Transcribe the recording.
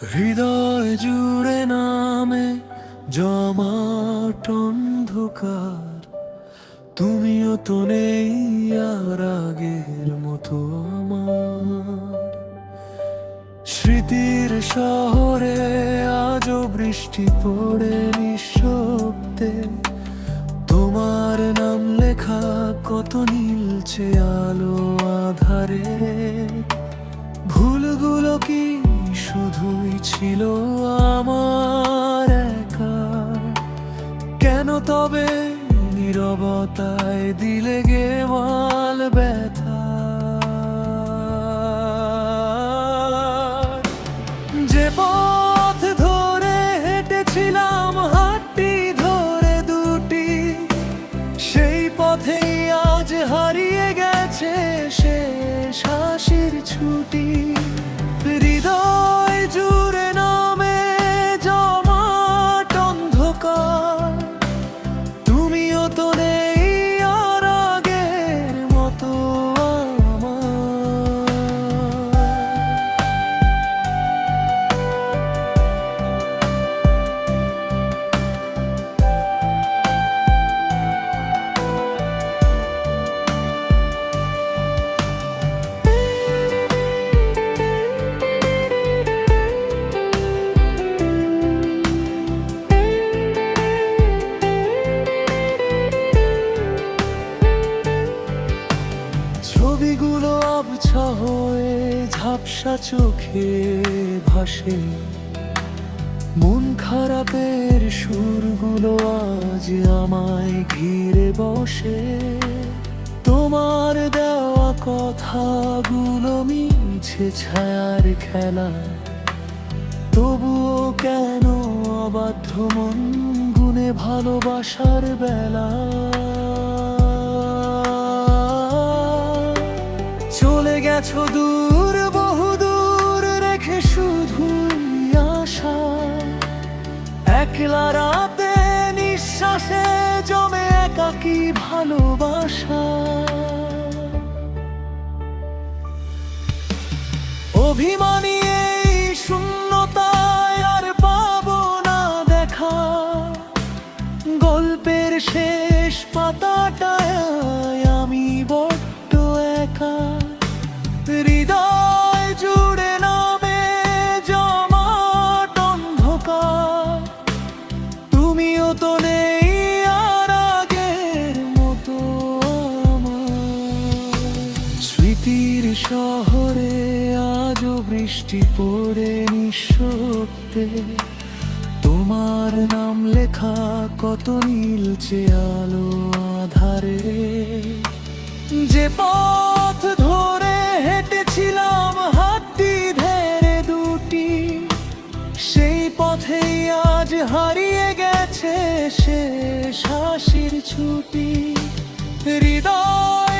হৃদয় জুড়ে নামে জমাট অন্ধকার, তুমিও তো নেই আর আগের মতো আমার। স্মৃতির শহরে আজও বৃষ্টি পড়ে নিঃশব্দে, তোমার নাম লেখা কত নীলছে আলো আধারে। ভুলগুলো কি শুধুই ছিল আমার একা? কেন তবে নীরবতায় দিলে গেওয়াল ব্যথা? যে পথ ধরে হেঁটেছিলাম হাতটি ধরে দুটি, সেই পথেই আজ হারিয়ে গেছে শেষ হাসির ছুটি। হৃদয় জুড়ে নামে জমাট অন্ধকার, তুমিও তো নেই আর আগের মতো আমার। ছবিগুলো আবছা হয়ে ঝাপসা চোখে ভাসে, মন খারাপের সুরগুলো আজ আমায় ঘিরে বসে। তোমার দেওয়া কথাগুলো মিছে ছায়ার খেলা, তবুও কেন অবাধ্য মন গুনে ভালোবাসার বেলা। চলে গেছো দূর বহু দূর রেখে শুধুই আশা, একলা রাতে নিঃশ্বাসে জমে একাকী ভালোবাসা। অভিমানী এই শূন্যতায় আর পাবো না দেখা, গল্পের শেষ পাতাটায় আমি বড্ড একা। হৃদয় জুড়ে নামে জমাট অন্ধকার, তুমিও তো নেই আর আগের মতো আমার। স্মৃতির শহরে আজও বৃষ্টি পড়ে নিঃশব্দে, তোমার নাম লেখা কত নীলচে আলো আধারে। যে পথ ধরে হেঁটেছিলাম হাতটি ধরে দুটি, সেই পথেই আজ হারিয়ে গেছে শেষ হাসির ছুটি। হৃদয়